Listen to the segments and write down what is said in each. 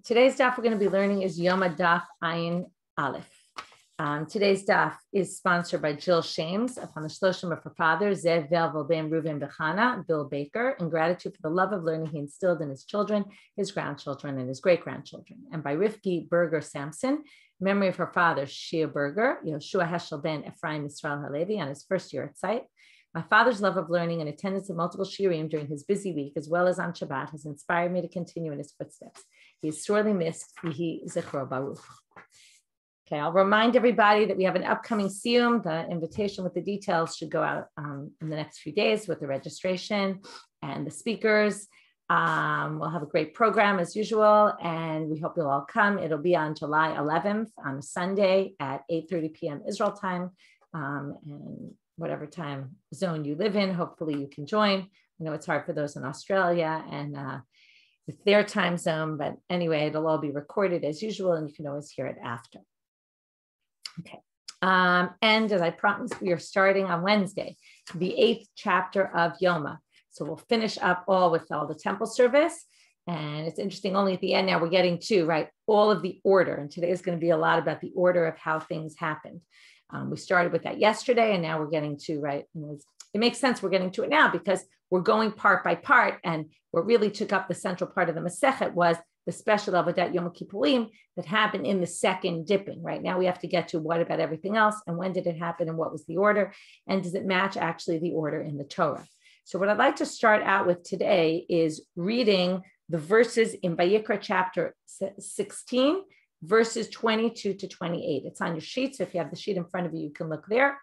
Today's daf we're going to be learning is Yoma Daf Ayin Aleph. Today's daf is sponsored by Jill Shames upon the shloshim of her father, Zev Velvel Ben Reuven Bechana, Bill Baker, in gratitude for the love of learning he instilled in his children, his grandchildren, and his great-grandchildren. And by Rivki Berger Sampson, memory of her father, Shiur Berger, Yoshua Heschel Ben Ephraim Yisrael Halevi, on his first year at site. My father's love of learning and attendance at multiple shiurim during his busy week, as well as on Shabbat, has inspired me to continue in his footsteps. He is sorely missed. Yehi Zechro Baruch. Okay, I'll remind everybody that we have an upcoming siyum. The invitation with the details should go out in the next few days with the registration and the speakers. We'll have a great program as usual, and we hope you'll all come. It'll be on July 11th on a Sunday at 8:30 p.m. Israel time, and whatever time zone you live in, hopefully you can join. I know it's hard for those in Australia and with their time zone, but anyway, it'll all be recorded as usual, and you can always hear it after. Okay, and as I promised, we are starting on Wednesday, the 8th chapter of Yoma. So we'll finish up all with all the temple service, and it's interesting, only at the end now we're getting to, right, all of the order, and today is going to be a lot about the order of how things happened. We started with that yesterday, and now we're getting to, right, it makes sense we're getting to it now because we're going part by part, and what really took up the central part of the Masechet was the special Avodat Yom Kippurim that happened in the second dipping. Right now we have to get to what about everything else, and when did it happen, and what was the order, and does it match actually the order in the Torah? So what I'd like to start out with today is reading the verses in Bayeka chapter 16, verses 22 to 28. It's on your sheet, so if you have the sheet in front of you, you can look there.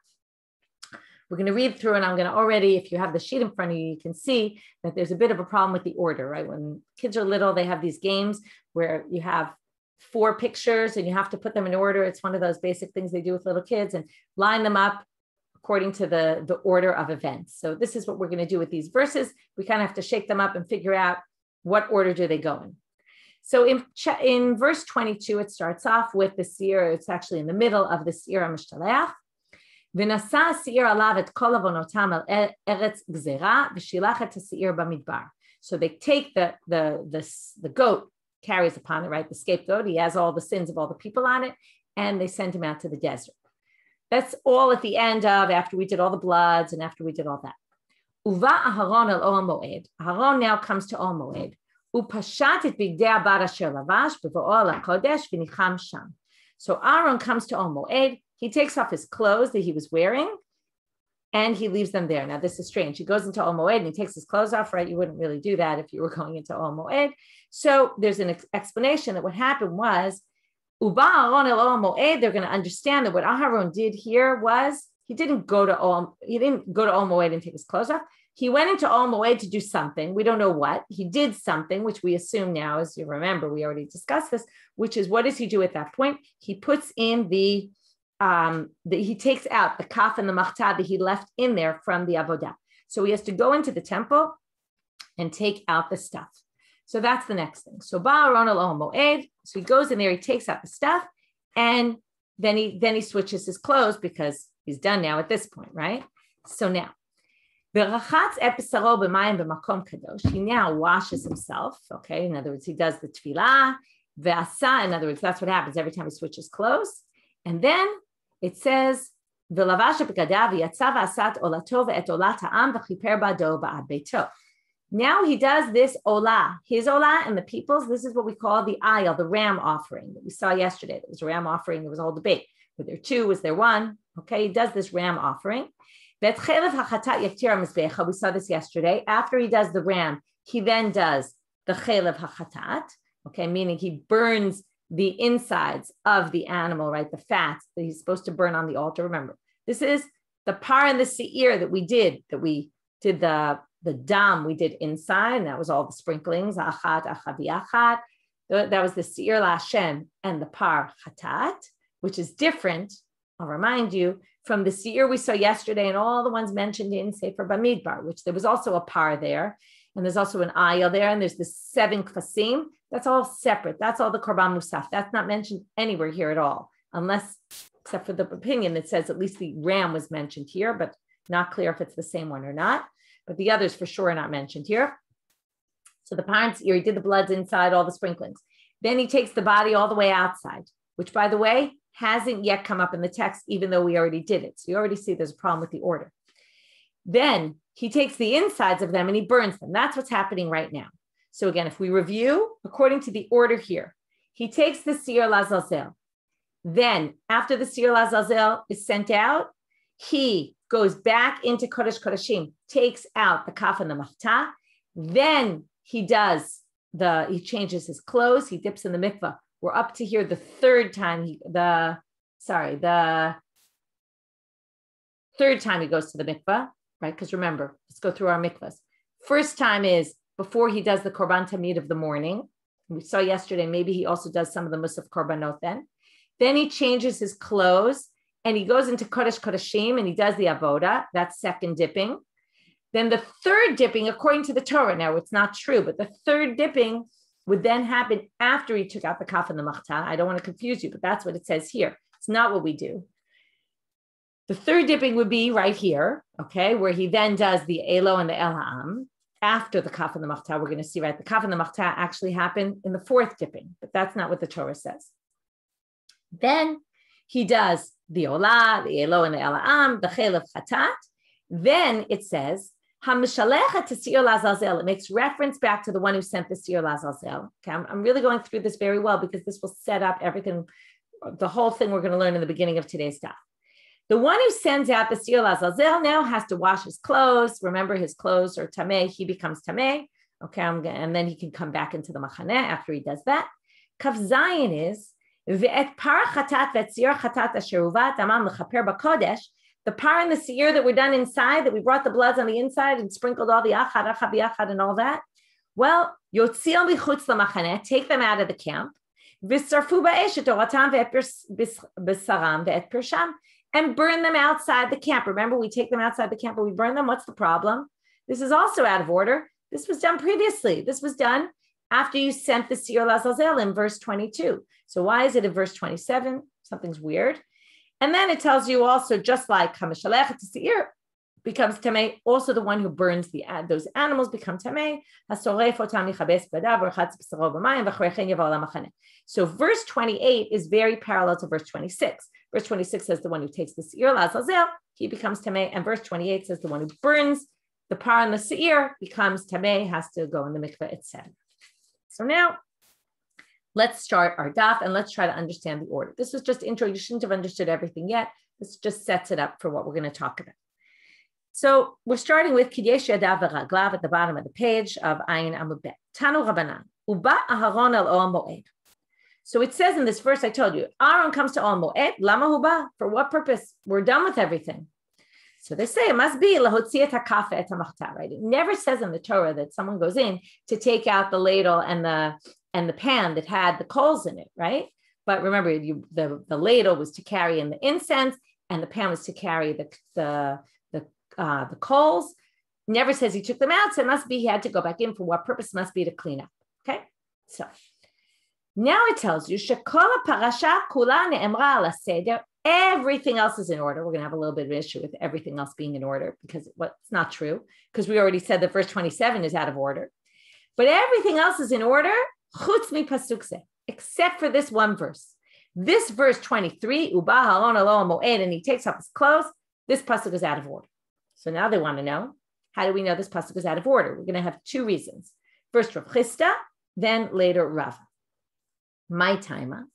We're going to read through, and I'm going to already, if you have the sheet in front of you, you can see that there's a bit of a problem with the order, right? When kids are little, they have these games where you have 4 pictures and you have to put them in order. It's one of those basic things they do with little kids and line them up according to the order of events. So this is what we're going to do with these verses. We kind of have to shake them up and figure out what order do they go in. So in verse 22, it starts off with the Shiur. It's actually in the middle of the Shiur HaMishtalech. V'nasa Shiur alav et kol avonotam al eretz gzera v'shilach et Shiur bamidbar. So they take the goat carries upon it, right? The scapegoat. He has all the sins of all the people on it, and they send him out to the desert. That's all at the end of after we did all the bloods and after we did all that. Uva Aharon el Ol Moed. Aharon now comes to Ol Moed. Upashat et bigdei abar asher lavash b'vo'ol hakodesh v'nicham sham. So Aaron comes to Ol Moed. He takes off his clothes that he was wearing, and he leaves them there. Now this is strange. He goes into Ol Moed and he takes his clothes off. Right? You wouldn't really do that if you were going into Ol Moed. So there's an explanation that what happened was Uba Aaron el Ol Moed. They're going to understand that what Aharon did here was he didn't go to Ol Moed and take his clothes off. He went into Ol Moed to do something. We don't know what. He did something, which we assume now, as you remember, we already discussed this, which is what does he do at that point? He puts in he takes out the kaf and the machtah that he left in there from the avodah. So he has to go into the temple and take out the stuff. So that's the next thing. So Ba'aron el Ol Moed. So he goes in there, he takes out the stuff, and then he switches his clothes because he's done now at this point, right? So now, he now washes himself, okay? In other words, he does the tefillah, in other words, that's what happens every time he switches clothes. And then it says, now he does this olah, his olah and the people's. This is what we call the ayil, the ram offering that we saw yesterday. There was a ram offering, there was a whole debate. Was there 2? Was there 1? Okay, he does this ram offering. We saw this yesterday. After he does the ram, he then does the chelev hachatat, okay, meaning he burns the insides of the animal, right, the fats that he's supposed to burn on the altar. Remember, this is the par and the seir that we did the dam we did inside, and that was all the sprinklings, achat, achaviachat. That was the seir la Hashem and the par chatat, which is different, I'll remind you, from the seir we saw yesterday and all the ones mentioned in Sefer Bamidbar, which there was also a par there, and there's also an ayil there, and there's the 7 kfasim. That's all separate. That's all the korban musaf. That's not mentioned anywhere here at all, except for the opinion that says at least the ram was mentioned here, but not clear if it's the same one or not. But the others for sure are not mentioned here. So the parents, he did the bloods inside, all the sprinklings. Then he takes the body all the way outside, which, by the way, hasn't yet come up in the text, even though we already did it. So you already see there's a problem with the order. Then he takes the insides of them and he burns them. That's what's happening right now. So again, if we review according to the order here, he takes the Shiur Lazazel. Then after the Shiur Lazazel is sent out, he goes back into Kodesh Kodashim, takes out the kaf and the machta. Then he changes his clothes. He dips in the mikvah. We're up to here the third time the third time he goes to the mikvah, right? Because remember, let's go through our mikvahs. First time is before he does the korban tamid of the morning. We saw yesterday, maybe he also does some of the musaf korbanot then. Then he changes his clothes and he goes into Kodesh Kodashim and he does the avoda. That's second dipping. Then the third dipping, according to the Torah, now it's not true, but the third dipping would then happen after he took out the kaf and the machta. I don't want to confuse you, but that's what it says here. It's not what we do. The third dipping would be right here, okay, where he then does the elo and the el ha'am after the kaf and the machta. We're going to see, right, the kaf and the machta actually happen in the fourth dipping, but that's not what the Torah says. Then he does the olah, the elo and the el ha'am, the chel of chatat. Then it says, it makes reference back to the one who sent the Shiur Lazazel. Okay, I'm really going through this very well because this will set up everything, the whole thing we're going to learn in the beginning of today's daf. The one who sends out the Shiur Lazazel now has to wash his clothes. Remember, his clothes are tameh, he becomes tameh. Okay, and then he can come back into the machaneh after he does that. Kaf Zayin is ve'et par chatat ve'tzir chatat asher uvat amam lechaper b'kodesh. The par and the seir that were done inside, that we brought the bloods on the inside and sprinkled all the achad biachad and all that. Well, yotzil michutz lamachaneh, take them out of the camp, v'sarfu ba'esh et oratam ve'et b'saram ve'et pirsham, and burn them outside the camp. Remember, we take them outside the camp, but we burn them. What's the problem? This is also out of order. This was done previously. This was done after you sent the Shiur Lazazel in verse 22. So why is it in verse 27? Something's weird. And then it tells you also, just like Hamashalech Seir becomes tamei, also the one who burns those animals become tamei. So verse 28 is very parallel to verse 26. Verse 26 says the one who takes the Shiur Lazazel, he becomes tamei, and verse 28 says the one who burns the par and the seir becomes tamei, has to go in the mikveh, etc. So now, let's start our daf and let's try to understand the order. This was just intro. You shouldn't have understood everything yet. This just sets it up for what we're going to talk about. So we're starting with Kidyesh Yadav V'Raglav at the bottom of the page of Ayin Amud Bet. Tanu Rabbanan, Uba Aharon El Ol Moed. So it says in this verse, I told you, Aaron comes to Ol Moed, Lama Huba, for what purpose? We're done with everything. So they say it must be Lahotzi et HaKafa et HaMachta, right? It never says in the Torah that someone goes in to take out the ladle and the pan that had the coals in it, right? But remember, the ladle was to carry in the incense, and the pan was to carry the coals. Never says he took them out, so it must be he had to go back in. For what purpose? Must be to clean up. Okay, so now it tells you shekol parasha kula ne'emra ala seder. Everything else is in order. We're going to have a little bit of an issue with everything else being in order because it's not true, because we already said that verse 27 is out of order. But everything else is in order. Chutz mi pasuk zeh, except for this one verse. This verse 23, Uba Haron Elo Moed, and he takes off his clothes. This pasuk is out of order. So now they want to know, how do we know this pasuk is out of order? We're going to have two reasons. First Rav Chisda, then later Rav. My timer.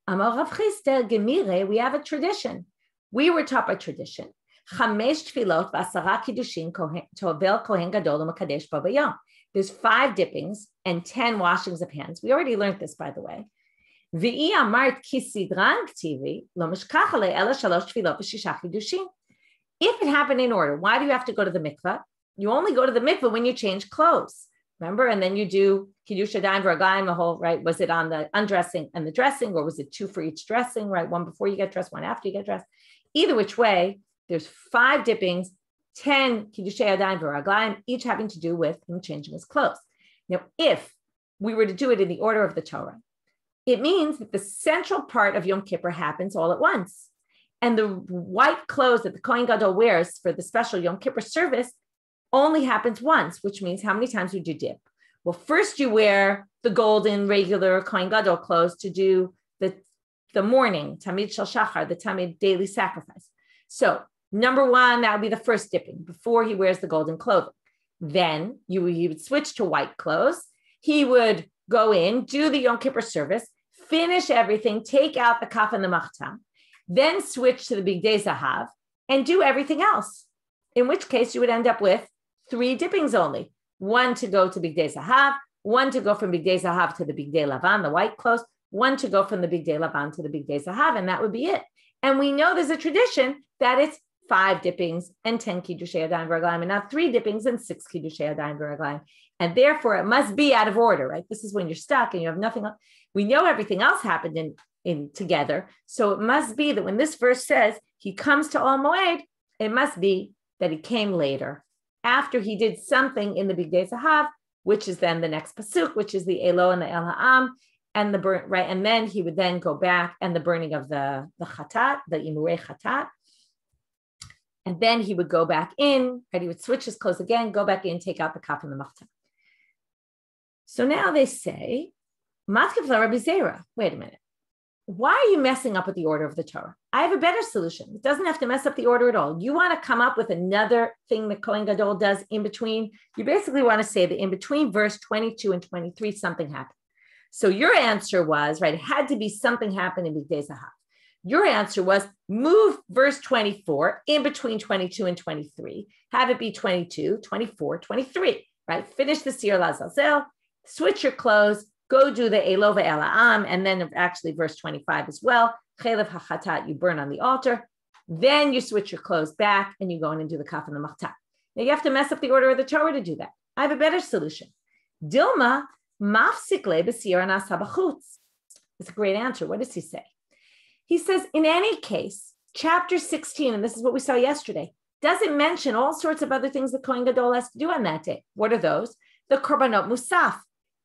Amar Rav Chisda Gemire, we have a tradition. We were taught by tradition. Chamesh tefilot v'asara kiddushin tovel kohen gadol u'makadesh bo bayom. There's 5 dippings and 10 washings of hands. We already learned this, by the way. V'i amart kisidran ktivi lo mishkach alei ela shalosh tefilot v'shisha kiddushin. If it happened in order, why do you have to go to the mikveh? You only go to the mikveh when you change clothes. Remember? And then you do kiddush yadayim v'raglayim, the whole, right? Was it on the undressing and the dressing, or was it 2 for each dressing, right? 1 before you get dressed, 1 after you get dressed. Either which way, there's 5 dippings, 10 kiddush yadayim v'raglayim, each having to do with him changing his clothes. Now, if we were to do it in the order of the Torah, it means that the central part of Yom Kippur happens all at once. And the white clothes that the Kohen Gadol wears for the special Yom Kippur service only happens once, which means how many times would you dip? Well, first you wear the golden regular Kohen Gadol clothes to do the morning, Tamid Shel Shachar, the Tamid daily sacrifice. So number one, that would be the first dipping before he wears the golden clothing. Then he would switch to white clothes. He would go in, do the Yom Kippur service, finish everything, take out the kaf and the machta, then switch to the Bigdei Zahav and do everything else. In which case you would end up with 3 dippings only. One to go to Bigdei Zahav, one to go from Bigdei Zahav to the Bigdei Lavan, the white clothes, one to go from the Bigdei Lavan to the Bigdei Zahav, and that would be it. And we know there's a tradition that it's 5 dippings and 10 Kiddushei Yadayim v'Raglayim, and not 3 dippings and 6 Kiddushei Yadayim v'Raglayim. And therefore, it must be out of order, right? This is when you're stuck and you have nothing else. We know everything else happened in together. So it must be that when this verse says he comes to Ol Moed, it must be that he came later, after he did something in the Bigdei Zahav, which is then the next pasuk, which is the Elo and the El Ha'am, and the burn, right? And then he would then go back and the burning of the chatat, the imurei chatat. And then he would go back in, right? He would switch his clothes again, go back in, take out the kaf and the machta. So now they say, Matkif la Rabbi Zera. Wait a minute. Why are you messing up with the order of the Torah? I have a better solution. It doesn't have to mess up the order at all. You want to come up with another thing that Kohen Gadol does in between. You basically want to say that in between verse 22 and 23, something happened. So your answer was, right, it had to be something happened in Bigdei Zahav. Your answer was move verse 24 in between 22 and 23, have it be 22, 24, 23, right? Finish the Sir Lazazel, switch your clothes, go do the Elova El Ha'am, and then actually verse 25 as well, Chelev HaChatat, you burn on the altar. Then you switch your clothes back and you go in and do the kaf and the machta. Now you have to mess up the order of the Torah to do that. I have a better solution. Dilma mafsik le b'siyar nasa b'chutz. It's a great answer. What does he say? He says, in any case, chapter 16, and this is what we saw yesterday, doesn't mention all sorts of other things that Kohen Gadol has to do on that day. What are those? The korbanot musaf.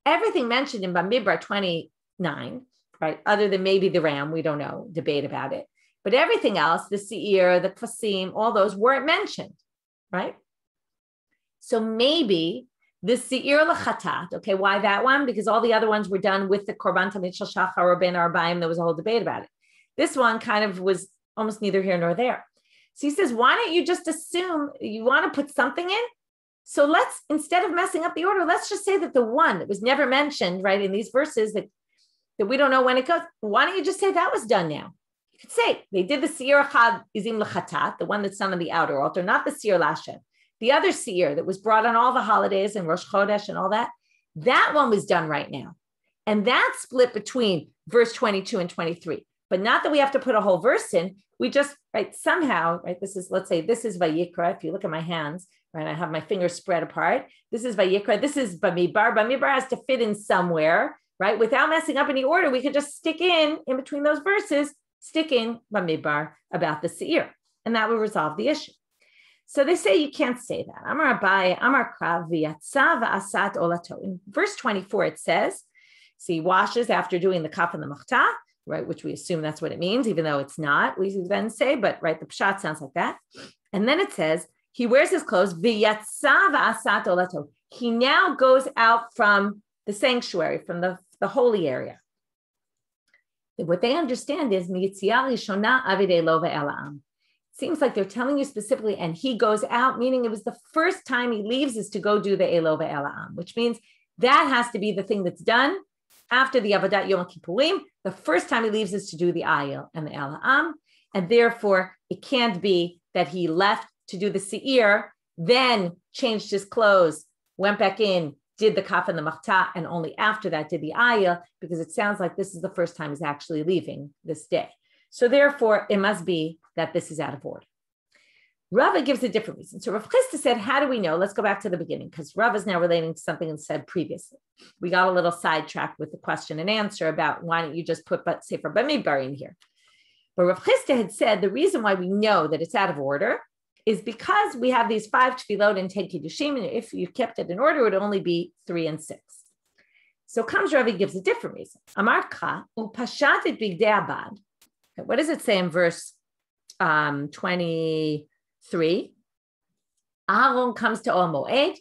Everything mentioned in Bamidbar 29, right? Other than maybe the ram, we don't know, debate about it. But everything else, the seir, the kvasim, all those weren't mentioned, right? So maybe the seir l'chatat, okay, why that one? Because all the other ones were done with the korban tamid shel shachar or ben arbaim. There was a whole debate about it. This one kind of was almost neither here nor there. So he says, why don't you just assume you want to put something in? So let's, instead of messing up the order, let's just say that the one that was never mentioned, right, in these verses that we don't know when it goes, why don't you just say that was done now? You could say they did the seir chad izim l'chatat, the one that's done on the outer altar, not the seir lashem. The other seir that was brought on all the holidays and Rosh Chodesh and all that, that one was done right now. And that split between verse 22 and 23. But not that we have to put a whole verse in. We just, right, somehow, right, this is, let's say, this is Vayikra. If you look at my hands, right, I have my fingers spread apart. This is Vayikra. This is Bamidbar. Bamidbar has to fit in somewhere, right? Without messing up any order, we could just stick in between those verses, stick in Bamidbar about the Seir, and that would resolve the issue. So they say you can't say that. Amar Abai, Amar Krav, v'yatsa v'asat olato. In verse 24, it says, so he washes after doing the kaf and the machta, right, which we assume that's what it means, even though it's not, we then say, but right, the pshat sounds like that. And then it says, he wears his clothes, v'yatsa v'asat olato. He now goes out from the sanctuary, from the holy area. What they understand is, seems like they're telling you specifically, and he goes out, meaning it was the first time he leaves is to go do the Elova Elam, which means that has to be the thing that's done after the Avodat Yom Kippurim. The first time he leaves is to do the Ayil and the Elam, and therefore it can't be that he left to do the Seir, then changed his clothes, went back in, did the kaf and the machta, and only after that did the Ayil, because it sounds like this is the first time he's actually leaving this day. So therefore, it must be that this is out of order. Rava gives a different reason. So Rav Chisda said, how do we know? Let's go back to the beginning, because Rava is now relating to something that's said previously. We got a little sidetracked with the question and answer about why don't you just put Sefer Bamidbar in here. But Rav Chisda had said the reason why we know that it's out of order is because we have these 5 tefillot and 10 kiddushim, and if you kept it in order, it would only be 3 and 6. So comes Ravi gives a different reason. Amar Ka upashat et bigdei abad. What does it say in verse 23? Aaron comes to Ol Moed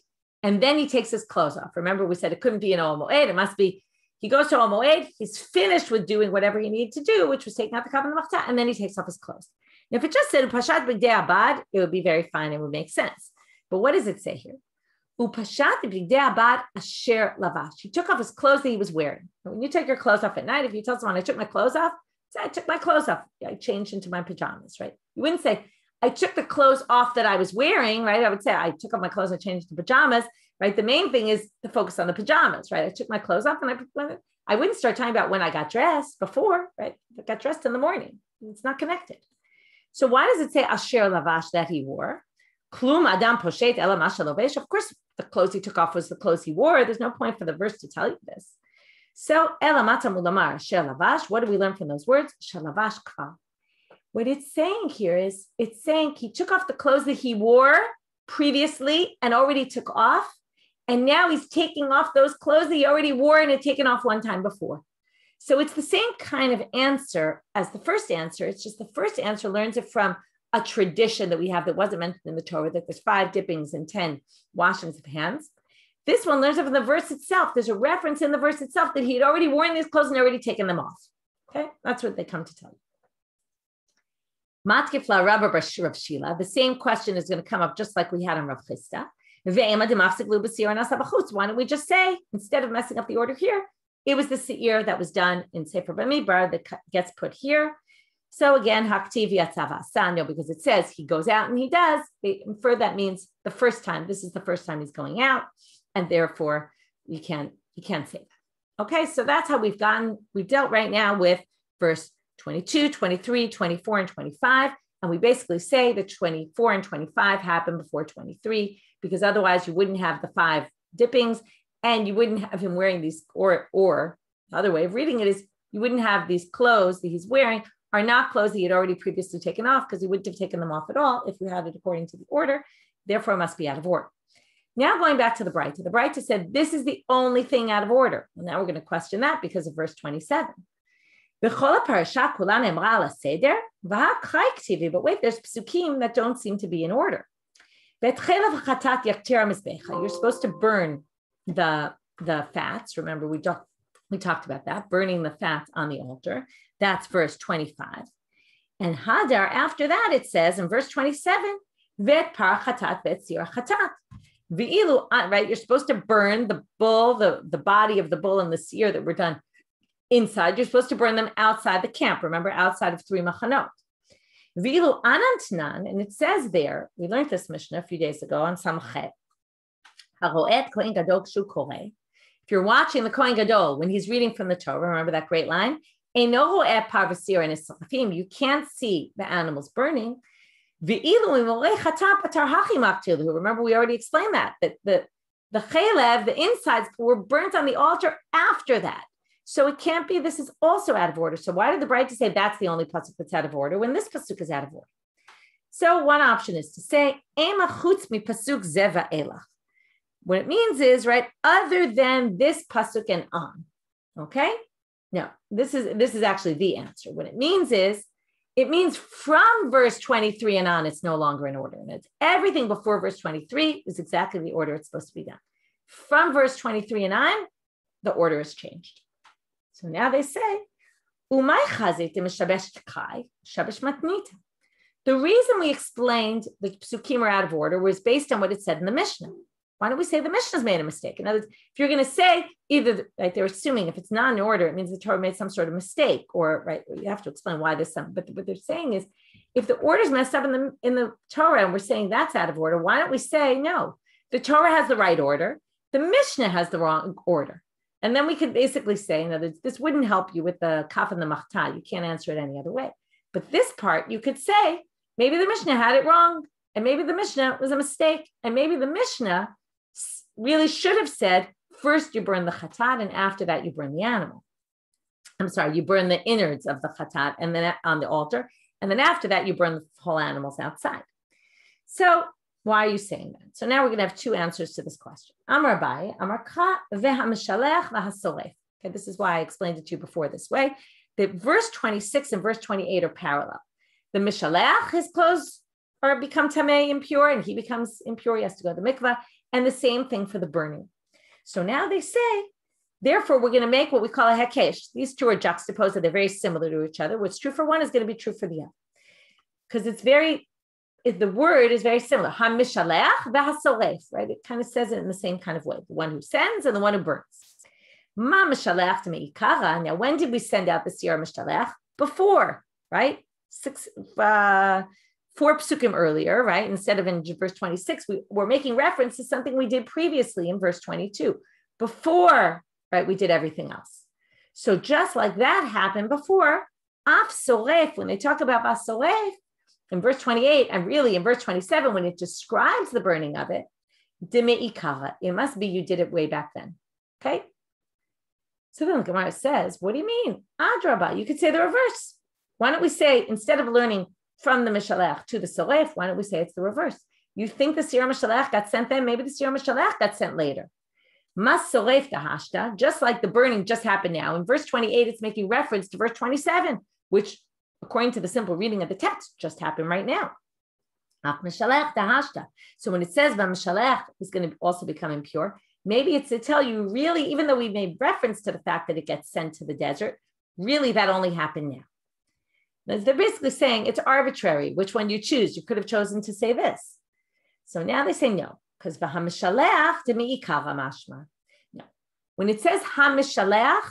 and then he takes his clothes off. Remember, we said it couldn't be an Ol Moed. It must be, he goes to Ol Moed, he's finished with doing whatever he needed to do, which was taking out the kavan machta, and then he takes off his clothes. Now, if it just said Upashat B'gdei Abad, it would be very fine. It would make sense. But what does it say here? Upashat B'gdei Abad asher lavash. He took off his clothes that he was wearing. When you take your clothes off at night, if you tell someone, I took my clothes off, say, I took my clothes off. I changed into my pajamas, right? You wouldn't say, I took the clothes off that I was wearing, right? I would say, I took off my clothes, I changed to pajamas, right? The main thing is to focus on the pajamas, right? I took my clothes off and I wouldn't start talking about when I got dressed before, right? I got dressed in the morning. It's not connected. So why does it say asher lavash, that he wore? Klum adam poshet ela masha lovesh. Of course, the clothes he took off was the clothes he wore. There's no point for the verse to tell you this. So ela mata mulamar asher lavash. What do we learn from those words? Shalavash kva. What it's saying here is, it's saying he took off the clothes that he wore previously and already took off. And now he's taking off those clothes that he already wore and had taken off one time before. So it's the same kind of answer as the first answer. It's just the first answer learns it from a tradition that we have that wasn't mentioned in the Torah, that there's 5 dippings and 10 washings of hands. This one learns it from the verse itself. There's a reference in the verse itself that he had already worn these clothes and already taken them off. Okay, that's what they come to tell you. Matkifla Rabba Rav Shila. The same question is going to come up just like we had on Rav Chisda. Why don't we just say, instead of messing up the order here, it was the Seir that was done in Sefer Bamidbar that gets put here. So again, Haktiv Yatzav Asano, because it says he goes out and he does. They infer that means the first time. This is the first time he's going out, and therefore you can't say that. Okay, so that's how we've dealt right now with verse 22, 23, 24, and 25. And we basically say that 24 and 25 happened before 23, because otherwise you wouldn't have the 5 dippings and you wouldn't have him wearing these, or the other way of reading it is you wouldn't have these clothes that he's wearing are not clothes that he had already previously taken off, because he wouldn't have taken them off at all if you had it according to the order. Therefore, it must be out of order. Now going back to the Breita. The Breita said this is the only thing out of order. Well, now we're going to question that because of verse 27. But wait, there's psukim that don't seem to be in order. You're supposed to burn the fats. Remember, we talked about that, burning the fat on the altar. That's verse 25. And Hadar, after that, it says in verse 27, vet par chatat vet sir chatat. Right, you're supposed to burn the bull, the body of the bull and the seer that were done inside. You're supposed to burn them outside the camp. Remember, outside of 3 machanot. Vilu anantnan, and it says there, we learned this Mishnah a few days ago on Samchet. If you're watching the Kohen Gadol when he's reading from the Torah, remember that great line? You can't see the animals burning. Remember, we already explained that the chalev, the insides, were burnt on the altar after that. So it can't be, this is also out of order. So why did the Breita say that's the only pasuk that's out of order when this pasuk is out of order? So one option is to say, ema chutz mi pasuk zeva elach. What it means is, right, other than this pasuk and on. Okay? No, this is actually the answer. What it means is, it means from verse 23 and on, it's no longer in order. And it's everything before verse 23 is exactly the order it's supposed to be done. From verse 23 and on, the order is changed. So now they say, the reason we explained the psukim are out of order was based on what it said in the Mishnah. Why don't we say the Mishnah's made a mistake? In other words, if you're going to say either, right, they're assuming if it's not in order, it means the Torah made some sort of mistake, or right, you have to explain why there's some. But what they're saying is, if the order's messed up in the Torah, and we're saying that's out of order, why don't we say no? The Torah has the right order, the Mishnah has the wrong order, and then we could basically say, in other words, this wouldn't help you with the kaf and the machta. You can't answer it any other way. But this part, you could say maybe the Mishnah had it wrong, and maybe the Mishnah was a mistake, and maybe the Mishnah really should have said, first you burn the chatat, and after that you burn the animal. I'm sorry, you burn the innards of the chatat and then on the altar, and then after that you burn the whole animals outside. So why are you saying that? So now we're going to have 2 answers to this question. Amar Abai, Amar Ka, ve'hamishalech v'hasoref. Okay, this is why I explained it to you before this way. That verse 26 and verse 28 are parallel. The mishalech, his clothes become tamei, impure, and he becomes impure. He has to go to the mikvah. And the same thing for the burning. So now they say, therefore, we're going to make what we call a hekesh. These two are juxtaposed, they're very similar to each other. What's true for one is going to be true for the other. Because the word is very similar. Ha-mishalech v'ha-soref, right? It kind of says it in the same kind of way. The one who sends and the one who burns. Ma mishalech to me'ikara. Now, when did we send out the Siyar mishalech? Before, right? 4 psukim earlier, right? Instead of in verse 26, we're making reference to something we did previously in verse 22. Before, right, we did everything else. So just like that happened before, af soref, when they talk about basoref, in verse 28, and really in verse 27, when it describes the burning of it, deme'ikara, it must be you did it way back then, okay? So then the Gemara says, what do you mean? Adrabah, you could say the reverse. Why don't we say, instead of learning from the Mishalech to the Soref, why don't we say it's the reverse? You think the Siyar Mishalech got sent then, maybe the Siyar Mishalech got sent later. Mas Soref Tahashta, just like the burning just happened now. In verse 28, it's making reference to verse 27, which, according to the simple reading of the text, just happened right now. So when it says Mishalech is going to also become impure, maybe it's to tell you really, even though we made reference to the fact that it gets sent to the desert, really that only happened now. They're basically saying it's arbitrary, which one you choose. You could have chosen to say this. So now they say no, because v'hamishalech demi'ikara mashma. No. When it says hamishalech,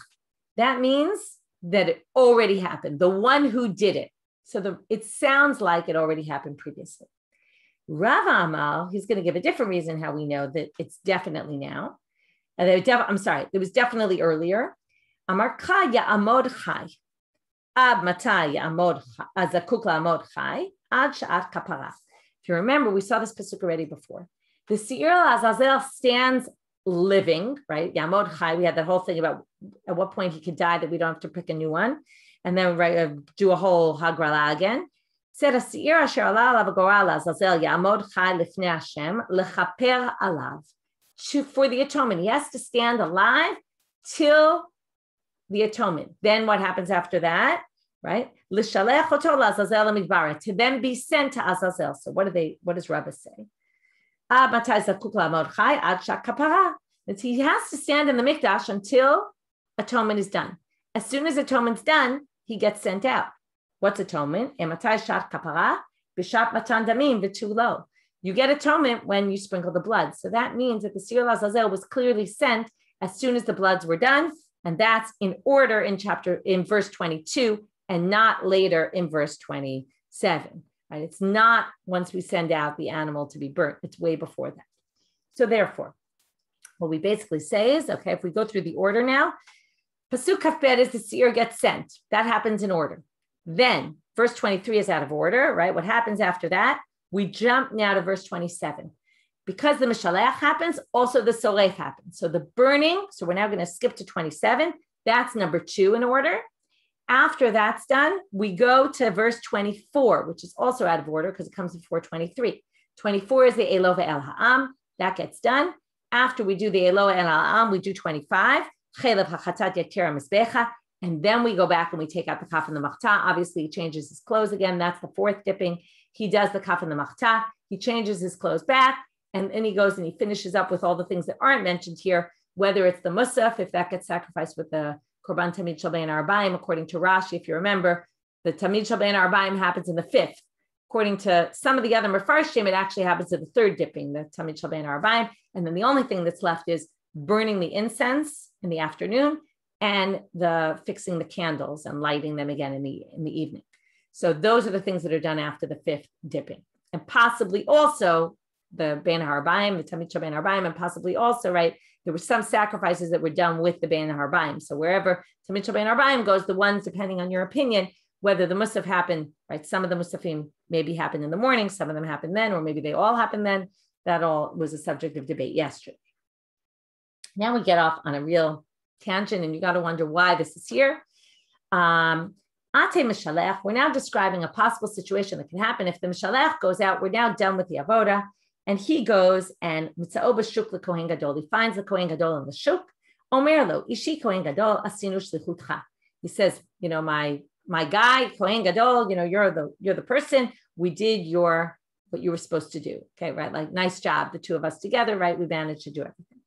that means that it already happened, the one who did it. So it sounds like it already happened previously. Rav Amal, he's going to give a different reason how we know that it's definitely now. It was definitely earlier. Amar ka ya'amod chai. Ad matai ya'amod azakuk la'amod chai. Ad sha'at kapara. If you remember, we saw this pasuk already before. The Seir Azazel stands living, right? Ya'amod chai. We had that whole thing about at what point he could die that we don't have to pick a new one. And then do a whole Hagrala again. Said a Seir asher ala alav goral azazel ya'amod chai lifnei Hashem lechaper alav. For the atonement, he has to stand alive till the atonement. Then what happens after that, right? L'shalech oto la'azazel midbara, to then be sent to Azazel. So what does Rabbah say? Ad matai zakuk la'amod chai ad shakapara. He has to stand in the mikdash until atonement is done. As soon as atonement's done, he gets sent out. What's atonement? Ematai shat kapara b'shat matan damim v'tulo. You get atonement when you sprinkle the blood. So that means that the Seir Azazel was clearly sent as soon as the bloods were done, and that's in order in verse 22, and not later in verse 27. Right? It's not once we send out the animal to be burnt. It's way before that. So therefore, what we basically say is, okay, if we go through the order now, Pasuk Kafbet is the Seir gets sent. That happens in order. Then verse 23 is out of order, right? What happens after that? We jump now to verse 27. Because the Mishalech happens, also the Soref happens. So the burning, so we're now going to skip to 27. That's number 2 in order. After that's done, we go to verse 24, which is also out of order because it comes before 23. 24 is the Elo ve'el ha'am. That gets done. After we do the Elo ve'el ha'am, we do 25. Chelev ha'chatat yaktera mizbecha. And then we go back and we take out the kaf and the machta. Obviously, he changes his clothes again. That's the 4th dipping. He does the kaf and the machta. He changes his clothes back. And then he goes and he finishes up with all the things that aren't mentioned here, whether it's the musaf, if that gets sacrificed with the korban tamid shel bein arbaim, according to Rashi, if you remember, the tamid shel bein arbaim happens in the 5th. According to some of the other mefarshim, it actually happens at the 3rd dipping, the tamid shel bein arbaim. And then the only thing that's left is burning the incense in the afternoon and the fixing the candles and lighting them again in the evening. So those are the things that are done after the 5th dipping. And possibly also the Bein HaRabayim, the Tamid Shel Bein HaRabayim, and possibly also, right, there were some sacrifices that were done with the Bein HaRabayim. So wherever Tamid Shel Bein HaRabayim goes, the ones, depending on your opinion, whether the Musaf happened, right, some of the Musafim maybe happened in the morning, some of them happened then, or maybe they all happened then. That all was a subject of debate yesterday. Now we get off on a real tangent, and you got to wonder why this is here. Ate Mishalech, we're now describing a possible situation that can happen if the Mishalech goes out. We're now done with the Avoda, and he goes and Mitzao b'shuk leKohen Gadol. He finds the Kohen Gadol in the shuk. Omer lo, Ishi Kohen Gadol, asinu shlichutcha. He says, you know, my guy, Kohen Gadol, you know, you're the person. We did your what you were supposed to do. Okay, right? Like, nice job, the two of us together, right? We managed to do everything.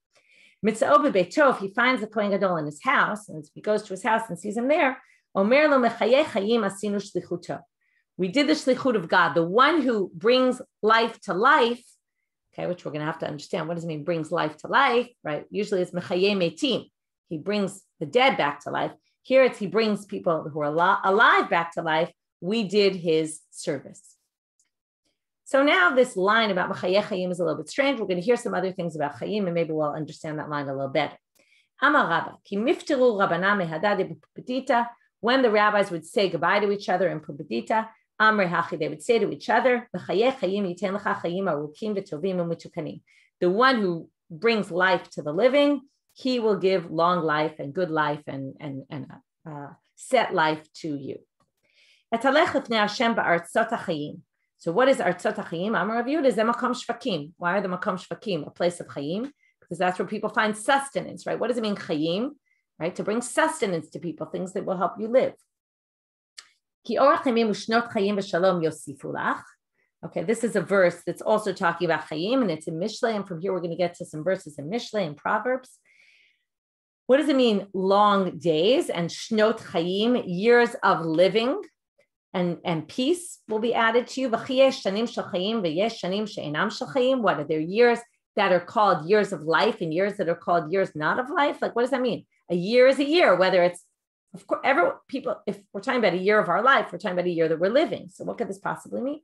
Mitzvah beito, if he finds the Kohen Gadol in his house, and if he goes to his house and sees him there, Omer lo mechayeh chayim asinu shlichuto. We did the shlichut of God, the one who brings life to life, okay, which we're going to have to understand. What does it mean, brings life to life, right? Usually it's mechayeh metim. He brings the dead back to life. Here it's he brings people who are alive back to life. We did his service. So now this line about mechayeh chayim is a little bit strange. We're going to hear some other things about chayim, and maybe we'll understand that line a little better. Amar Rabba, ki mifteru Rabbana mehadad b'pedita. When the rabbis would say goodbye to each other in Pubedita, Amre Hachi, they would say to each other, the one who brings life to the living, he will give long life and good life and set life to you. So what is Artzot HaChayim? Amar Rav Yehuda, Zeh Makom Shvakim. Why are the Makom Shvakim a place of Chayim? Because that's where people find sustenance, right? What does it mean, Chayim? Right, to bring sustenance to people, things that will help you live. Okay, this is a verse that's also talking about chayim, and it's in Mishlei, and from here we're going to get to some verses in Mishlei and Proverbs. What does it mean, long days, and shnot chayim, years of living, and peace will be added to you. What are there years that are called years of life and years that are called years not of life? Like, what does that mean? A year is a year, whether it's, of course, if we're talking about a year of our life, we're talking about a year that we're living. So what could this possibly mean?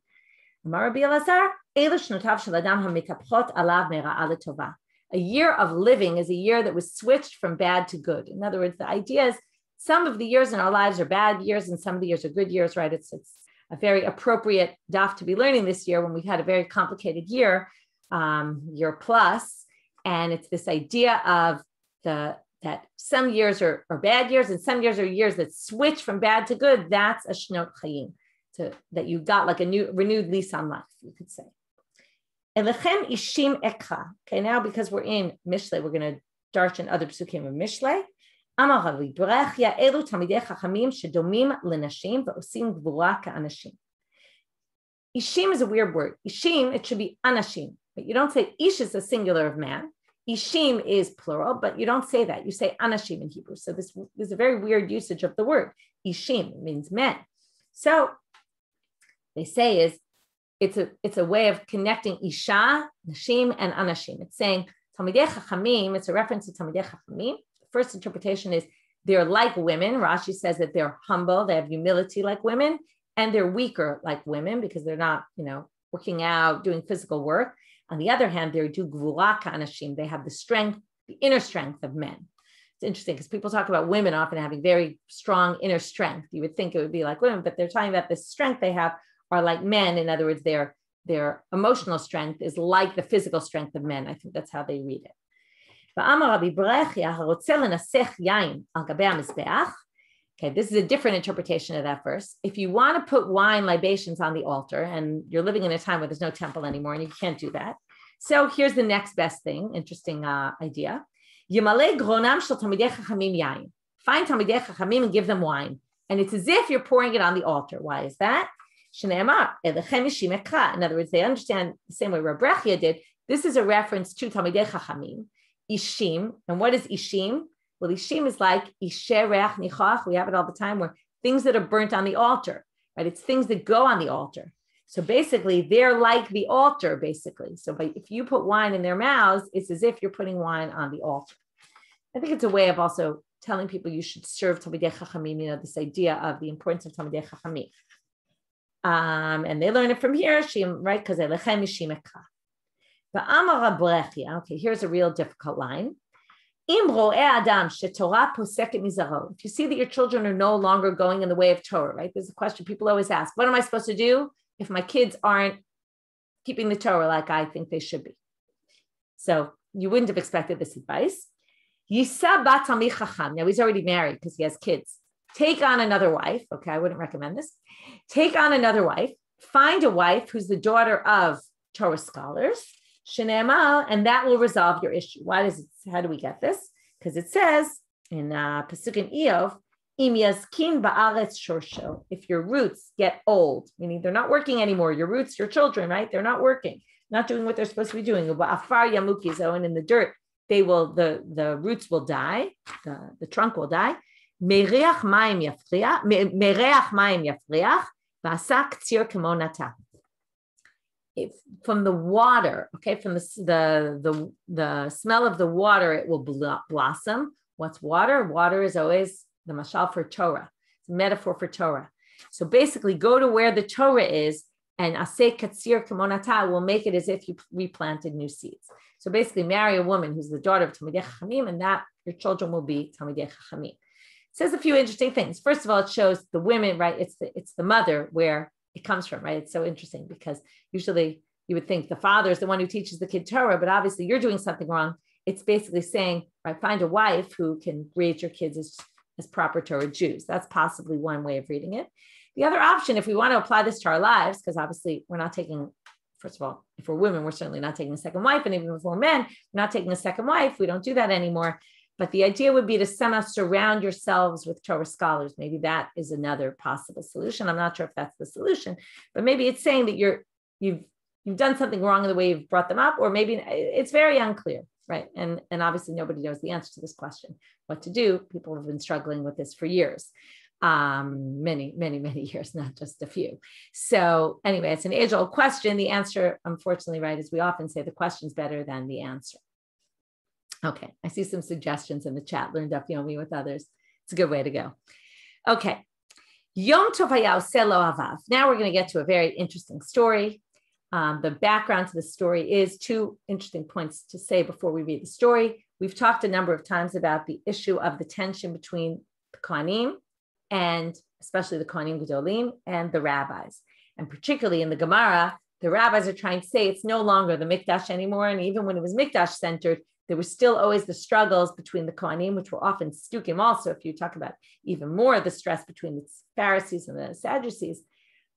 A year of living is a year that was switched from bad to good. In other words, the idea is some of the years in our lives are bad years and some of the years are good years, right? It's a very appropriate daf to be learning this year when we had a very complicated year plus. And it's this idea of that some years are bad years and some years are years that switch from bad to good. That's a shnot chayim, that you got like a new renewed lease on life, you could say. Elechem ishim ekha. Okay, now because we're in Mishlei, we're going to darshan other psukim of Mishlei. Amar Ravi Berechia elu tamidei chachamim shedomim lenashim ve'osim gvura ka'anashim. Ishim is a weird word. Ishim, it should be anashim, but you don't say ish is a singular of man. Ishim is plural, but you don't say that. You say anashim in Hebrew. So this is a very weird usage of the word. Ishim means men. So they say it's a way of connecting isha, nashim, and anashim. It's saying Talmidei Chachamim, it's a reference to Talmidei Chachamim. The first interpretation is they're like women. Rashi says that they're humble, they have humility like women, and they're weaker like women because they're not, working out, doing physical work. On the other hand, they do gvura ka'anashim. They have the strength, the inner strength of men. It's interesting because people talk about women often having very strong inner strength. You would think it would be like women, but they're talking about the strength they have are like men. In other words, their emotional strength is like the physical strength of men. I think that's how they read it. Okay, this is a different interpretation of that verse. If you want to put wine libations on the altar, and you're living in a time where there's no temple anymore, and you can't do that. So here's the next best thing, interesting idea. Find Talmidei Chachamim and give them wine. And it's as if you're pouring it on the altar. Why is that? In other words, they understand the same way Rabbanit did. This is a reference to Talmidei Chachamim. Ishim, and what is Ishim? Well, Ishim is like Ishe Reach Nichach. We have it all the time, where things that are burnt on the altar, right? It's things that go on the altar. So basically, they're like the altar, basically. So if you put wine in their mouths, it's as if you're putting wine on the altar. I think it's a way of also telling people you should serve Talmidei Chachamim, this idea of the importance of Talmidei Chachamim. And they learn it from here, right? Because Elechem Ishim Ekha. Okay, here's a real difficult line. If you see that your children are no longer going in the way of Torah, right? There's a question people always ask, what am I supposed to do if my kids aren't keeping the Torah like I think they should be? So you wouldn't have expected this advice. Now he's already married because he has kids. Take on another wife. Okay, I wouldn't recommend this. Take on another wife. Find a wife who's the daughter of Torah scholars. And that will resolve your issue. How do we get this? Because it says in Pasuk in Eov, If your roots get old, meaning they're not working anymore, your roots, your children, right? They're not working, not doing what they're supposed to be doing. And in the dirt, the roots will die, the trunk will die. If from the water, okay, from the smell of the water, it will blossom. What's water? Water is always the mashal for Torah. It's a metaphor for Torah. So basically, go to where the Torah is, and aseh katsir kemonata will make it as if you replanted new seeds. So basically, marry a woman who's the daughter of Talmidei Chachamim, and that your children will be Talmidei Chachamim. It says a few interesting things. First of all, it shows the women, right? It's the mother where it comes from, right? It's so interesting because usually you would think the father is the one who teaches the kid Torah, but obviously you're doing something wrong. It's basically saying, right, find a wife who can raise your kids as proper Torah Jews. That's possibly one way of reading it. The other option, if we want to apply this to our lives, because obviously we're not taking, first of all, if we're women, we're certainly not taking a second wife. And even if we're men, we're not taking a second wife. We don't do that anymore. But the idea would be to somehow surround yourselves with Torah scholars. Maybe that is another possible solution. I'm not sure if that's the solution, but maybe it's saying that you've done something wrong in the way you've brought them up, or maybe it's very unclear, right? And obviously nobody knows the answer to this question, what to do. People have been struggling with this for years, many years, not just a few. So anyway, it's an age-old question. The answer, unfortunately, right, as we often say, the question's better than the answer. Okay, I see some suggestions in the chat. Learned up Yomi with others. It's a good way to go. Okay, Yom Tov Haya Oseh Lo Avav. Now we're going to get to a very interesting story. The background to the story is two interesting points to say before we read the story. We've talked a number of times about the issue of the tension between the Kohanim and especially the Kohanim Gedolim and the rabbis. And particularly in the Gemara, the rabbis are trying to say it's no longer the Mikdash anymore. And even when it was Mikdash centered, there was still always the struggles between the Kohanim, which were often Stukim also, if you talk about even more the stress between the Pharisees and the Sadducees.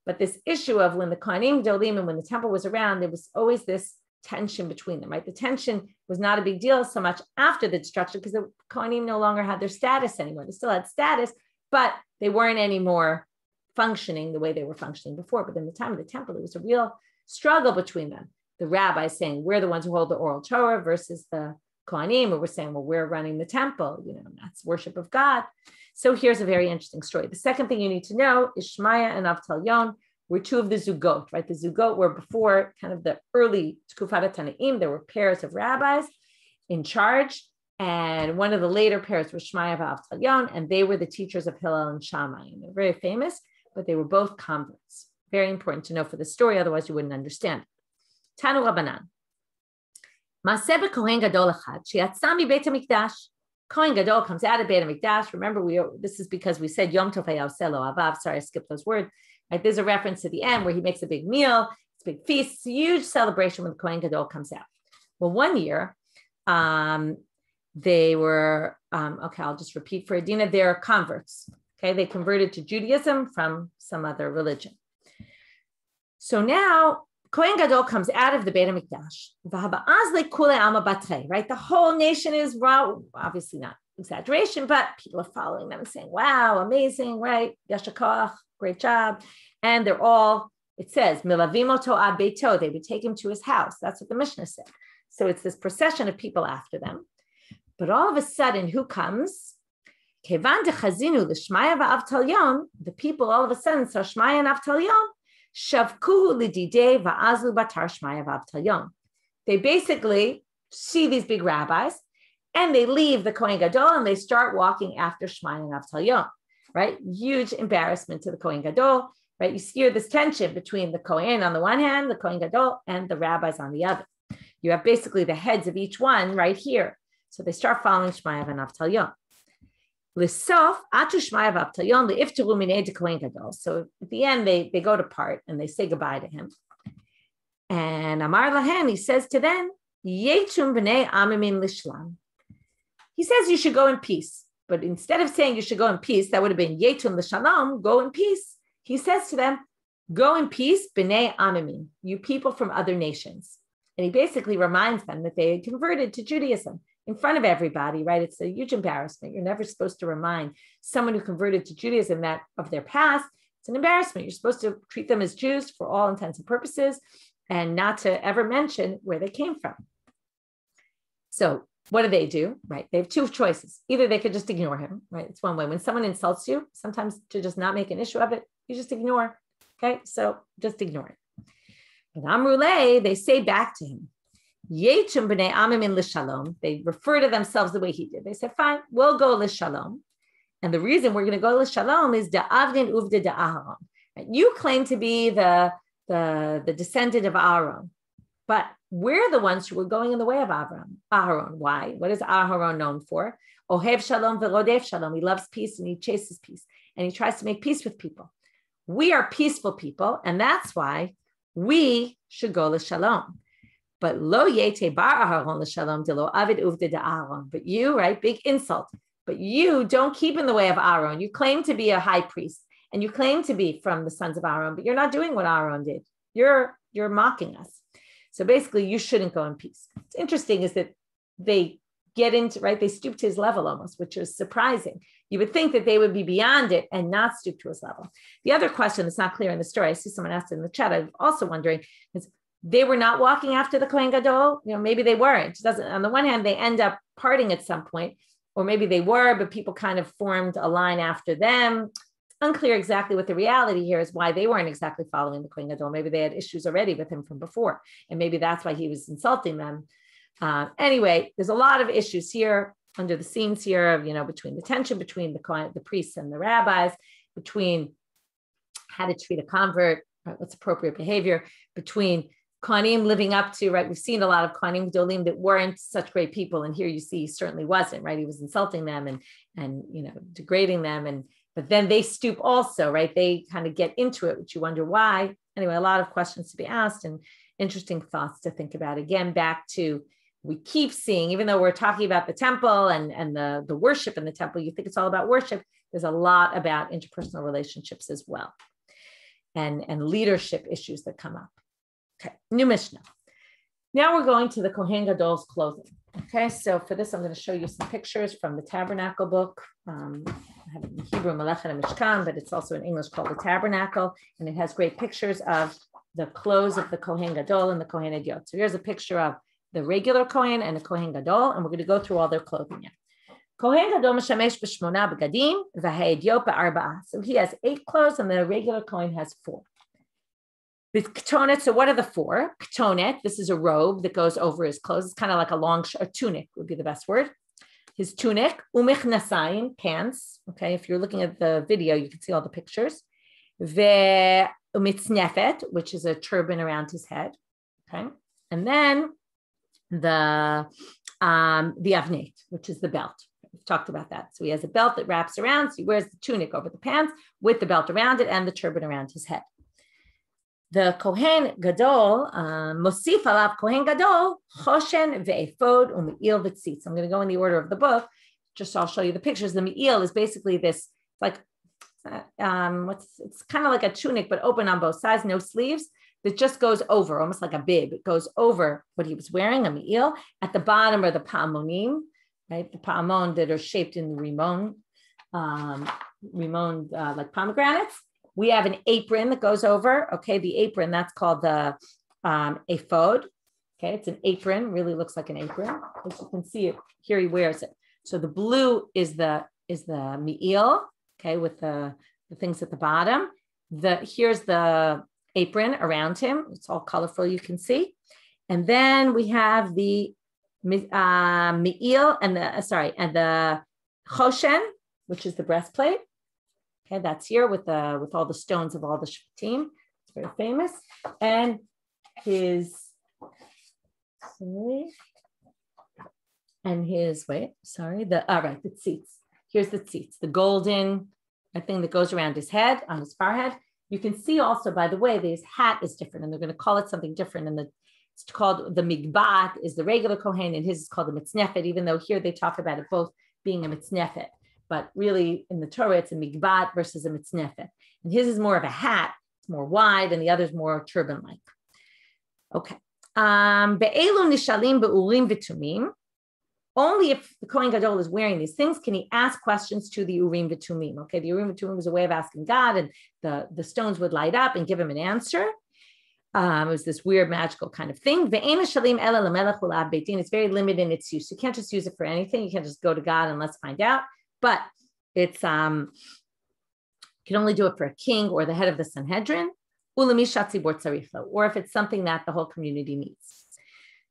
But this issue of when the Kohanim Gedolim and when the temple was around, there was always this tension between them, right? The tension was not a big deal so much after the destruction because the Kohanim no longer had their status anymore. They still had status, but they weren't anymore functioning the way they were functioning before. But in the time of the temple, there was a real struggle between them. The rabbis saying, we're the ones who hold the oral Torah versus the Kohanim, who were saying, well, we're running the temple, that's worship of God. So here's a very interesting story. The second thing you need to know is Ishmael and Absalom were two of the Zugot, right? The Zugot were before kind of the early Tkufat Tanaim. There were pairs of rabbis in charge. And one of the later pairs was Ishmael and Absalom, and they were the teachers of Hillel and Shammai. And they're very famous, but they were both converts. Very important to know for the story, otherwise you wouldn't understand. Tanu Rabbanan. Maseh b'Kohen Gadol echad sheyatzah mibeit hamikdash. Kohen Gadol comes out of Beit HaMikdash. Remember, this is because we said Yom Tov Haya Oseh Lo Avav. Sorry, I skipped those words. Right, there's a reference to the end where he makes a big meal. It's a big feast. It's a huge celebration when the Kohen Gadol comes out. Well, one year, they were, I'll just repeat for Adina, they're converts. Okay, they converted to Judaism from some other religion. So now, Kohen Gadol comes out of the Beit HaMikdash. Right? The whole nation is, obviously not exaggeration, but people are following them and saying, wow, amazing, right? Yasher koach, great job. And they're all, it says, Milavim oto ad beito, they would take him to his house. That's what the Mishnah said. So it's this procession of people after them. But all of a sudden, who comes? Kevan dechazinu l'shmaya va'avtalyon, the people all of a sudden saw Shmaya and Avtalyon. They basically see these big rabbis and they leave the Kohen Gadol and they start walking after Shmaya and Avtalyon, right? Huge embarrassment to the Kohen Gadol, right? You see this tension between the Kohen on the one hand, the Kohen Gadol, and the rabbis on the other. You have basically the heads of each one right here. So they start following Shmaya and Avtalyon. So at the end, they go to part and they say goodbye to him. And Amar Lahen, he says to them, he says you should go in peace. But instead of saying you should go in peace, that would have been Yetum l'shalom, go in peace. He says to them, go in peace, b'nei amimim, you people from other nations. And he basically reminds them that they had converted to Judaism. in front of everybody, right? It's a huge embarrassment. You're never supposed to remind someone who converted to Judaism that of their past. It's an embarrassment. You're supposed to treat them as Jews for all intents and purposes and not to ever mention where they came from. So what do? Right? They have two choices. Either they could just ignore him, right? It's one way. When someone insults you, sometimes to just not make an issue of it, you just ignore. Okay, so just ignore it. But Amruleh, they say back to him, Yechum b'nei amim l'shalom. They refer to themselves the way he did. They said, fine, we'll go l'shalom. And the reason we're going to go l'shalom is da'avdin uvda da'aharon. You claim to be the descendant of Aaron, but we're the ones who were going in the way of Aharon. Why? What is Aharon known for? Ohev shalom v'rodef shalom. He loves peace and he chases peace. And he tries to make peace with people. We are peaceful people, and that's why we should go l'shalom. But lo yete bar Aharon l'shalom de lo avid uvda de Aharon. But you, right, big insult. But you don't keep in the way of Aaron. You claim to be a high priest, and you claim to be from the sons of Aaron, but you're not doing what Aaron did. You're mocking us. So basically, you shouldn't go in peace. What's interesting is that they get into, right, they stoop to his level almost, which is surprising. You would think that they would be beyond it and not stoop to his level. The other question that's not clear in the story, I see someone asked in the chat, I'm also wondering, is they were not walking after the Kohen Gadol? Maybe they weren't. On the one hand, they end up parting at some point, or maybe they were, but people kind of formed a line after them. Unclear exactly what the reality here is, why they weren't exactly following the Kohen Gadol. Maybe they had issues already with him from before, and maybe that's why he was insulting them. Anyway, there's a lot of issues here under the scenes here of, between the tension between the priests and the rabbis, between how to treat a convert, right, what's appropriate behavior, between Kohanim living up to, right, we've seen a lot of Kohanim Gedolim that weren't such great people, and here you see he certainly wasn't, right? He was insulting them and degrading them, but then they stoop also, right? They kind of get into it, which you wonder why. Anyway, a lot of questions to be asked and interesting thoughts to think about. Again, back to, we keep seeing, even though we're talking about the temple and the worship in the temple, you think it's all about worship. There's a lot about interpersonal relationships as well, and leadership issues that come up. Okay, new Mishnah. Now we're going to the Kohen Gadol's clothing. Okay, so for this, I'm going to show you some pictures from the Tabernacle book. I have it in Hebrew, Melechet and Mishkan, but it's also in English called the Tabernacle, and it has great pictures of the clothes of the Kohen Gadol and the Kohen Ediot. So here's a picture of the regular Kohen and the Kohen Gadol, and we're going to go through all their clothing now. Kohen Gadol meshamesh b'shmona begadim v'ha'ediot be'arba'a. So he has 8 clothes, and the regular Kohen has 4. With ketonet, so what are the 4? Ketonet, this is a robe that goes over his clothes. It's kind of like a tunic would be the best word. His tunic, umichnasayim, pants. Okay, if you're looking at the video, you can see all the pictures. Ve'umitznefet, which is a turban around his head. Okay, and then the avnet, which is the belt. We've talked about that. So he has a belt that wraps around. So he wears the tunic over the pants with the belt around it and the turban around his head. The Kohen Gadol, Mosif alav Kohen Gadol, Choshen ve'efod u'me'il v'tzitz. I'm going to go in the order of the book. Just so I'll show you the pictures. The me'il is basically this, like, it's kind of like a tunic, but open on both sides, no sleeves, that just goes over, almost like a bib. It goes over what he was wearing, a me'il. At the bottom are the pa'amonim, right? The pa'amon that are shaped in the rimon, like pomegranates. We have an apron that goes over. Okay, the apron, that's called the ephod. Okay, it's an apron, really looks like an apron. As you can see it, here he wears it. So the blue is the me'il, okay, with the things at the bottom. Here's the apron around him. It's all colorful, you can see. And then we have the me'il and the choshen, which is the breastplate. Okay, that's here with all the stones of all the Shvatim. It's very famous. And the tzitz. Here's the tzitz, the golden thing that goes around his head, on his forehead. You can see also, by the way, his hat is different, and they're going to call it something different. And it's called the migbat is the regular Kohen, and his is called the mitznefet, even though here they talk about it both being a mitznefet. But really in the Torah, it's a migbat versus a mitznefet. And his is more of a hat, it's more wide, and the other's more turban-like. Okay. Be'elu nishalim be'urim v'tumim. only if the Kohen Gadol is wearing these things can he ask questions to the Urim V'Tumim. Okay, the Urim V'Tumim was a way of asking God, and the stones would light up and give him an answer. It was this weird magical kind of thing. It's very limited in its use. You can't just use it for anything. You can't just go to God and let's find out. But it's you can only do it for a king or the head of the Sanhedrin, or if it's something that the whole community needs.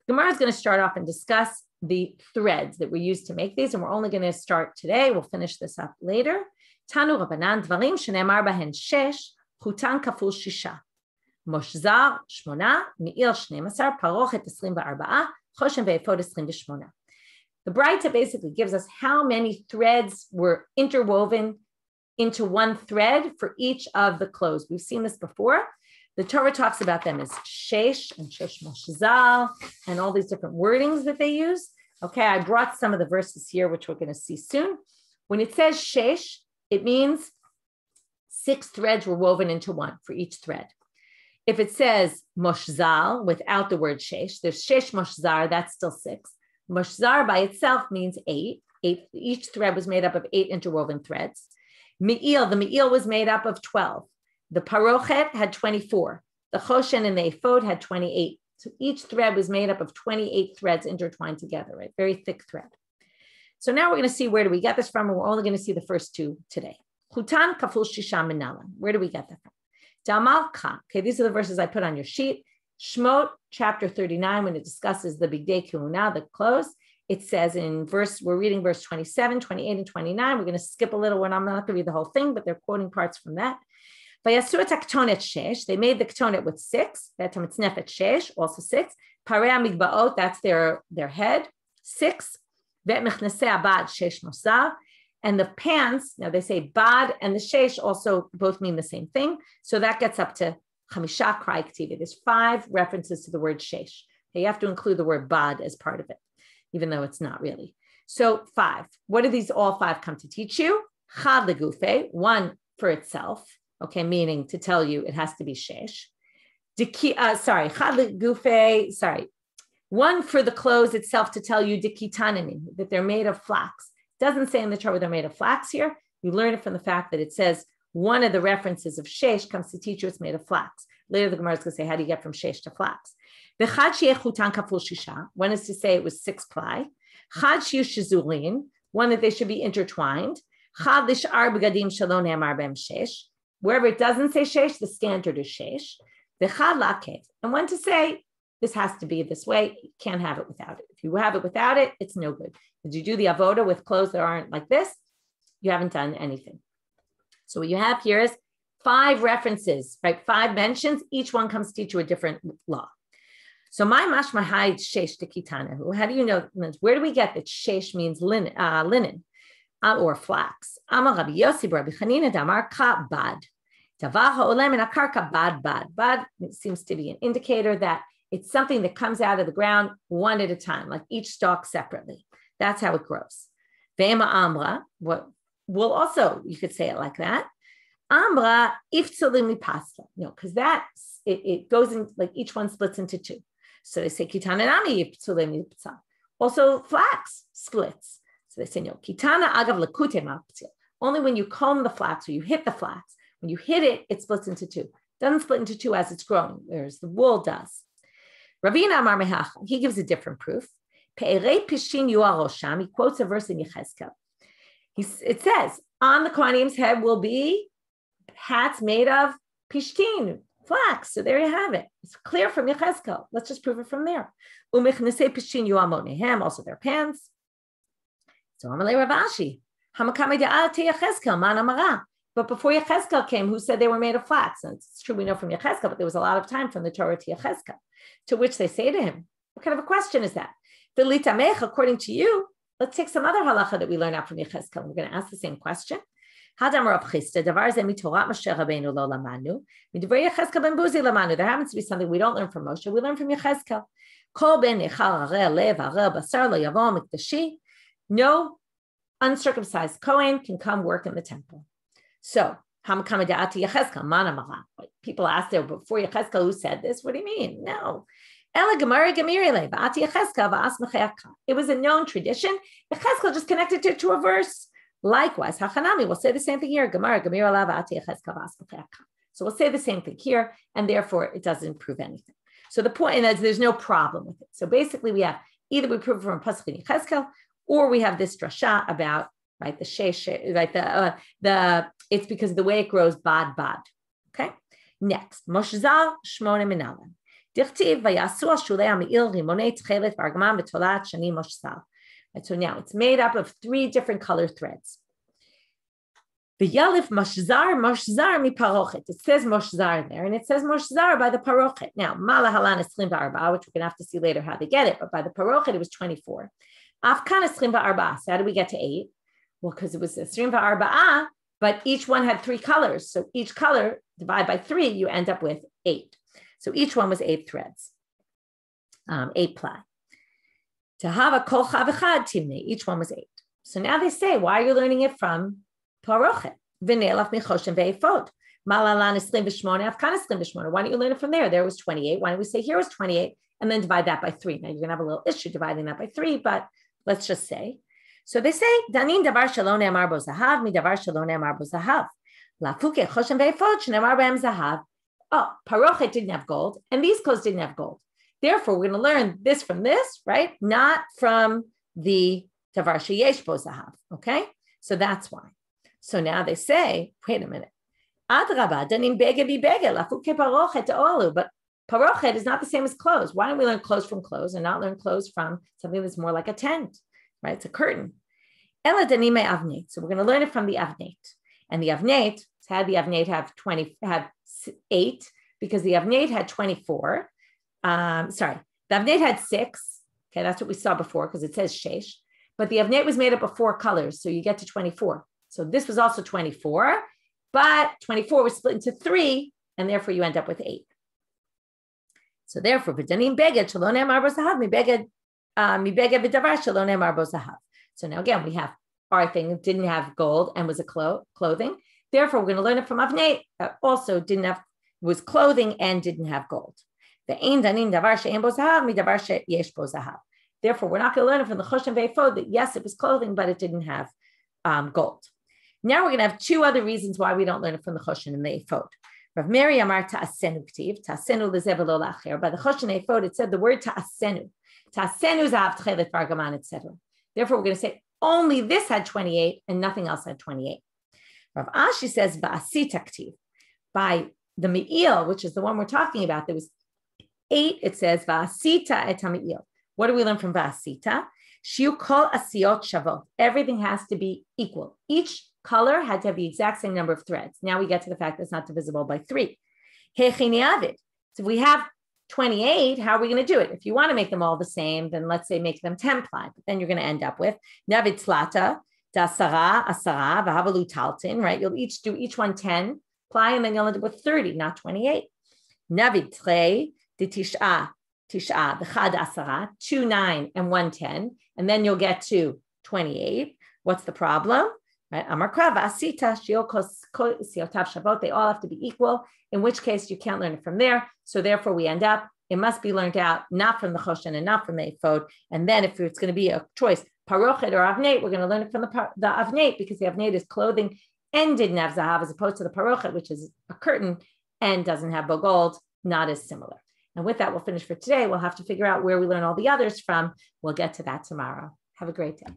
Gemara is going to start off and discuss the threads that we use to make these, and we're only going to start today. We'll finish this up later. Tanu Rabbanan dvarim shenemar bahen shesh chutan kaful shisha. Moshzar shmona mi'il 12 parochet 24 choshen ve'efod 28. The Brayta basically gives us how many threads were interwoven into one thread for each of the clothes. We've seen this before. The Torah talks about them as Shesh and Shesh Moshzal and all these different wordings that they use. Okay, I brought some of the verses here, which we're going to see soon. When it says Shesh, it means 6 threads were woven into one for each thread. If it says Moshzal without the word Shesh, there's Shesh Moshzar, that's still 6. Moshzar by itself means 8. Each thread was made up of 8 interwoven threads. Me'il, the Me'il was made up of 12. The Parochet had 24. The Choshen and the Ephod had 28. So each thread was made up of 28 threads intertwined together, right? Very thick thread. So now we're going to see where do we get this from, and we're only going to see the first 2 today. Chutan kaful shisha minalan. Where do we get that from? Damalka. Okay, these are the verses I put on your sheet. Shmot, chapter 39, when it discusses the Bigdei Kehuna, the clothes, it says in we're reading verse 27, 28, and 29. We're going to skip a little one. I'm not going to read the whole thing, but they're quoting parts from that. Vayasur taktonet shesh. They made the ketonet with 6. That's mitznefet shesh, also 6. Parei amigbaot, that's their head, 6. Vet mechnasei abad shesh mosav. And the pants, now they say bad and the shesh also both mean the same thing. So that gets up to chamisha krai k'tiva. There's 5 references to the word shesh. You have to include the word bad as part of it, even though it's not really. So 5. What do these all 5 come to teach you? Chad legufe, 1 for itself. Okay, meaning to tell you it has to be shesh. Chad legufe, 1 for the clothes itself to tell you dikitanin, that they're made of flax. Doesn't say in the Torah they're made of flax here. You learn it from the fact that it says one of the references of shesh comes to teach you it's made of flax. Later the Gemara is going to say, how do you get from shesh to flax? The chad she'eh chutan kaful shisha, one is to say it was 6 ply. Chad shi'u shizulin, one that they should be intertwined. Chad lish'ar begadim shalon ne'amar b'hem shesh. Wherever it doesn't say shesh, the standard is shesh. The chad lakev, and one to say this has to be this way. You can't have it without it. If you have it without it, it's no good. Did you do the avoda with clothes that aren't like this? You haven't done anything. So what you have here is 5 references, right? 5 mentions. Each one comes to teach you a different law. So my mashma hide shesh to kitana. How do you know? Where do we get that shesh means linen or flax? Amar Rabbi Yossi Rabbi Chanina damar ka bad. Tavar ha'olem in akarka bad bad. Bad seems to be an indicator that it's something that comes out of the ground one at a time, like each stalk separately. That's how it grows. Ve'ema amra, well, also, you could say it like that. Amra, iftzulim lipasla, because it goes in, like each one splits into 2. So they say, kitana nami iftzulim lipasla. Also, flax splits. So they say, no, kitana agav lekute maptil. Only when you comb the flax or you hit the flax, when you hit it, it splits into 2. It doesn't split into 2 as it's growing, whereas the wool does. Ravina Amar Mehach, he gives a different proof. Pe'erei pishin yuarosham, he quotes a verse in Yechezkel. It says, on the Kohanim's head will be hats made of pishtin, flax. So there you have it. It's clear from Yechezkel. Let's just prove it from there. Umichnasei pishin yuamonehem, also their pants. So Amalei Ravashi, hamakame de'ate Yechezkel, man amara. But before Yechezkel came, who said they were made of flax? And it's true, we know from Yechezkel, but there was a lot of time from the Torah to Yechezkel, to which they say to him, what kind of a question is that? According to you, let's take some other halacha that we learn out from Yechezkel. We're going to ask the same question. There happens to be something we don't learn from Moshe. We learn from Yechezkel. No uncircumcised Kohen can come work in the temple. So, people ask there before Yechezkel, who said this? What do you mean? No. It was a known tradition. Yechezkel just connected it to a verse. Likewise, Hachanami will say the same thing here. So we'll say the same thing here, and therefore it doesn't prove anything. So the point is there's no problem with it. So basically we have either we prove from Pasuk in Yechezkel, or we have this drasha about right the shesh, right the it's because of the way it grows bad. Okay. Next, Moshzal Shmone Minalim. Dichtiv vayasu shulei ha'me'il rimonei tchelet v'argaman v'tolat shani moshzal. So now it's made up of 3 different color threads. V'yalif moshzar mi parochet. It says moshzar there, and it says moshzar by the parochet. Now, mala halan eschlim v'arba, which we're going to have to see later how they get it, but by the parochet it was 24. Afkan eschlim v'arba. So how do we get to 8? Well, because it was eschlim v'arba, but each one had 3 colors. So each color divide by 3, you end up with 8. So each one was 8 threads, 8 ply. To have a kol chav echad timnei, each one was 8. So now they say, why are you learning it from parochet? V'ne'elaf michoshen ve'efod. Malalan eschlim v'shmone, afkan eschlim v'shmone. Why don't you learn it from there? There was 28. Why don't we say here was 28 and then divide that by 3? Now you're going to have a little issue dividing that by 3, but let's just say. So they say, danin davar shelo ne'amar bo zahav mi davar shelo ne'amar bo zahav. Lafuke choshen ve'efod shene'amar be'em zahav. Oh, parochet didn't have gold, and these clothes didn't have gold. Therefore, we're going to learn this from this, right? Not from the davar sheyesh bo zahav. Okay, so that's why. So now they say, wait a minute. Adraba danim bege bibege lafuke parochet olu, but parochet is not the same as clothes. Why don't we learn clothes from clothes and not learn clothes from something that's more like a tent, right? It's a curtain. Ela danime avneit. So we're going to learn it from the avneit, and the avneit had the avneit have 8 because the avneit had 24. The avneit had 6. Okay, that's what we saw before because it says shesh. But the avneit was made up of 4 colors, so you get to 24. So this was also 24, but 24 was split into 3, and therefore you end up with 8. So therefore, v'danim beged shelo ne'amar bo zahav mi beged v'davar shelo ne'amar bo zahav. So now again, we have our thing that didn't have gold and was a clothing. Therefore, we're going to learn it from avneit that also was clothing and didn't have gold. Therefore, we're not going to learn it from the choshen ve'efod that yes, it was clothing, but it didn't have gold. Now we're going to have 2 other reasons why we don't learn it from the choshen and the efod. Rav Meri amar ta'asenu k'tiv, ta'asenu lezev v'lo la'acher. By the choshen and efod, it said the word ta'asenu. Ta'asenu zahav tchelet v'argaman, etc. Therefore, we're going to say only this had 28 and nothing else had 28. Rav Ashi says va'asita k'tiv. By the me'il, which is the one we're talking about, there was 8. It says va'asita et ha'me'il. What do we learn from va'asita? Shiur kol asiyot shavot. Everything has to be equal. Each color had to have the exact same number of threads. Now we get to the fact that it's not divisible by 3. Hechini avid. So if we have 28, how are we going to do it? If you want to make them all the same, then let's say make them 10 ply. But then you're going to end up with navid tlata, dasara, asara, v'havalu taltin, right? You'll do each one 10 ply, and then you'll end up with 30, not 28. Navid tle, the tisha, the chad asara, 2 9 and 1 10, and then you'll get to 28. What's the problem? Right? Amar krav asita shiur kol siotav shavot. They all have to be equal. In which case you can't learn it from there. So therefore we end up it must be learned out not from the choshen and not from the efod. And then if it's going to be a choice, parochet or avneit, we're going to learn it from the avneit because the avneit is clothing and didn't have zahav, as opposed to the parochet, which is a curtain and doesn't have gold, not as similar. And with that, we'll finish for today. We'll have to figure out where we learn all the others from. We'll get to that tomorrow. Have a great day.